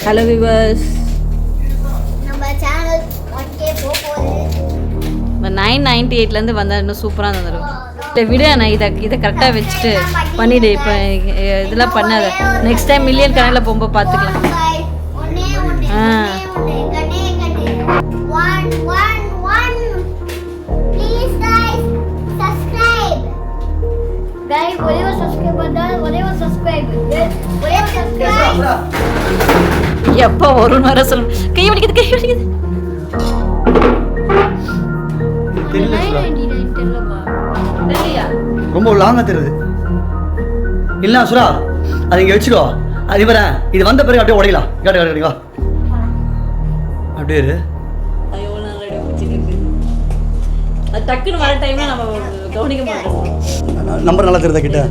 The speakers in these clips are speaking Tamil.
ஹலோ வியூவர்ஸ், நம்ம சேனல் 1K போகுது. 998லேருந்து வந்தால் இன்னும் சூப்பராக இருந்துடும். இல்லை விட நான் இதை கரெக்டாக வச்சுட்டு பண்ணிவிடு. இப்போ இதெல்லாம் பண்ணாத. நெக்ஸ்ட் டைம் மில்லியன் கணக்கில் போகும்போது பார்த்துக்கலாம். எப்போ வரும்னு வர சொல்லு. கை வலிக்குது. ரொம்ப லாங்கா தெரியுது. இல்ல சுரா, அதை இங்க வச்சுக்கோ. அது இவர இது வந்த பிறகு அப்படியே உடையலாம். கேட்டுக்கா அப்படியே டக்குன்னு வர டைம்ல நம்ம கவனிக்க மாட்டோம். நம்பர் நல்லா தெரியுதா கிட்ட?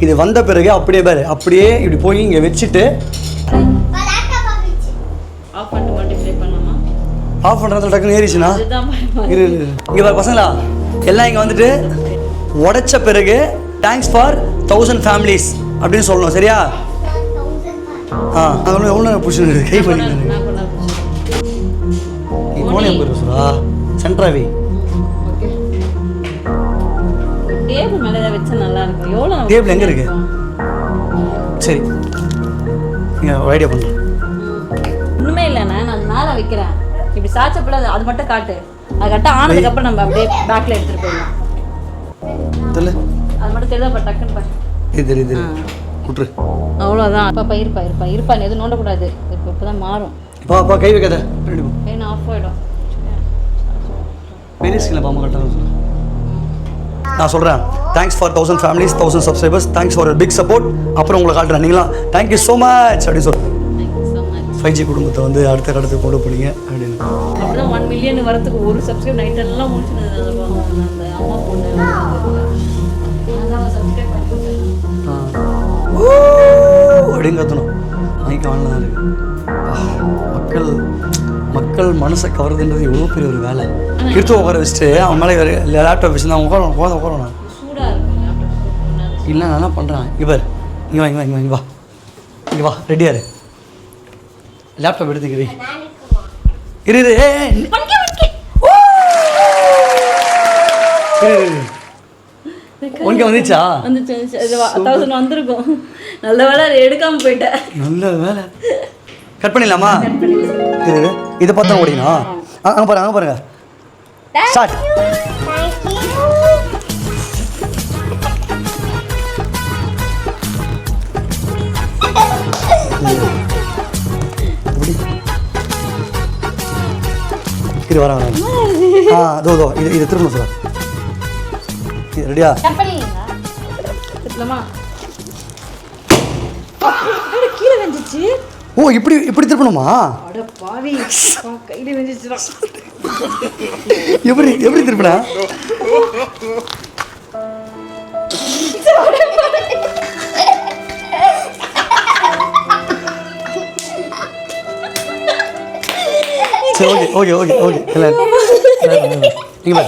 இது வந்த பிறகு அப்படியே பாரு, அப்படியே இப்படி போய் இங்க வச்சுட்டு ஆஃப் பண்ணிட்டு மல்டிப்ளை பண்ணலாமா? ஆஃப் பண்றதுல டக்குன்னு ஏறிச்சுனா இரு இங்க பாரு பசங்களா, எல்லாம் இங்க வந்துட்டு உடைச்ச பிறகு தேங்க்ஸ் ஃபார் 1000 ஃபேமிலிஸ் அப்படின்னு சொல்லணும். சரியா? அது எவ்வளோ நேரம் புடிச்சு கை பண்ணிக்கிறேன். நீ போனே போயிரு சுரா. சென்ட்ராவி டேபிள் மேலே வச்சா நல்லா இருக்கும். எவ்வளோ டேபிள் எங்கே இருக்கு? சரி, நீங்கள் ஐடியா பண்ணுறேன். ஒன்றுமே இல்லைண்ணா, நான் மேலே வைக்கிறேன். இப்படி சாச்சப்பட அது மட்டும் காட்டு. அது கரெக்டாக ஆனதுக்கப்புறம் நம்ம அப்படியே பேக்கில் எடுத்துகிட்டு போயிடலாம். தெரியல, அது மட்டும் தெரியுதா? டக்குன்னு பாரு. இது தெரியுது குட்ரு. அவ்வளோதான். அப்பா இருப்பா எதுவும் நோண்டக்கூடாது. இப்போ தான் மாறும். அப்பா கை வைக்காத. ஏன்னா ஆஃப் ஆகிடும். பெரிய ஸ்கில் பாம்பு கரெக்டாக நான் சொல்கிறேன். Thanks for 1000 families, 1000 subscribers. Thanks for big support. அப்புறம் உங்களை காட்டுறேன். நீங்களாம் தேங்க்யூ ஸோ மச் அப்படின்னு சொல்லுங்கள். 5G குடும்பத்தை வந்து அடுத்த கடத்துக்கு கொண்டு போனீங்க அப்படின்னு. அப்படிதான் 1 மில்லியன் வரதுக்கு ஒரு சப்ஸ்கிரைப் நைட் எல்லாம் முடிச்சுது. அந்த அம்மா பொண்ணு சப்ஸ்கிரைப் பண்ணி அப்படின்னு கற்றணும். மைக்கு ஆன்ல தான் இருக்கு. மக்கள் மனசை கவருதுன்றது எவ்வளோ பெரிய ஒரு வேலை. கிறிஸ்துவ உட்கார வச்சுட்டு அவன் மேலே லேப்டாப் வச்சுருந்தா உட்காரணும். சூடாக இருக்கும். இல்லை நான் என்ன பண்ணுறேன், இவர் இங்கே வா ரெடியா இரு. லேப்டாப் எடுத்துக்கிறீ இரு. உனக்கு வந்துச்சா? வந்துச்சு 1000 வந்திருக்கும். நல்ல வேலை எடுக்காமல் போயிட்டேன். நல்ல வேலை. கட் பண்ணிடலாமா? இதை பார்த்தா ஓடிக்கணும். அங்கே பாருங்க. ஸ்டார்ட். இது வர தோ இது திரும்ப சார். இது ரெடியா? கீழே வந்துச்சு. ஓ இப்படி திருப்பணுமா? எப்படி திருப்பினா? சரி ஓகே நீங்க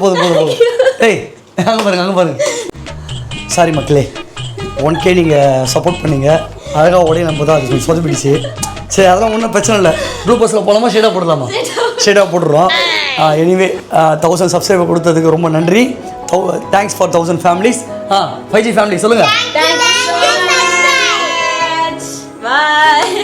போதும். ஏய் அங்கே பாருங்க. சாரி மக்களே, 1K நீங்கள் சப்போர்ட் பண்ணீங்க. அழகாக உடைய நம்ம தான் அது சொதப்பிடுச்சு. சரி, அதெல்லாம் ஒன்றும் பிரச்சனை இல்லை. ப்ளூ பஸ்ஸில் போகலாமா ஷேடாக போடலாமா? ஷேடாக போட்டுடுறோம். எனிவே 1000 சப்ஸ்கிரைபர் கொடுத்ததுக்கு ரொம்ப நன்றி. Thanks for 1000 families. 5G family சொல்லுங்கள். Bye.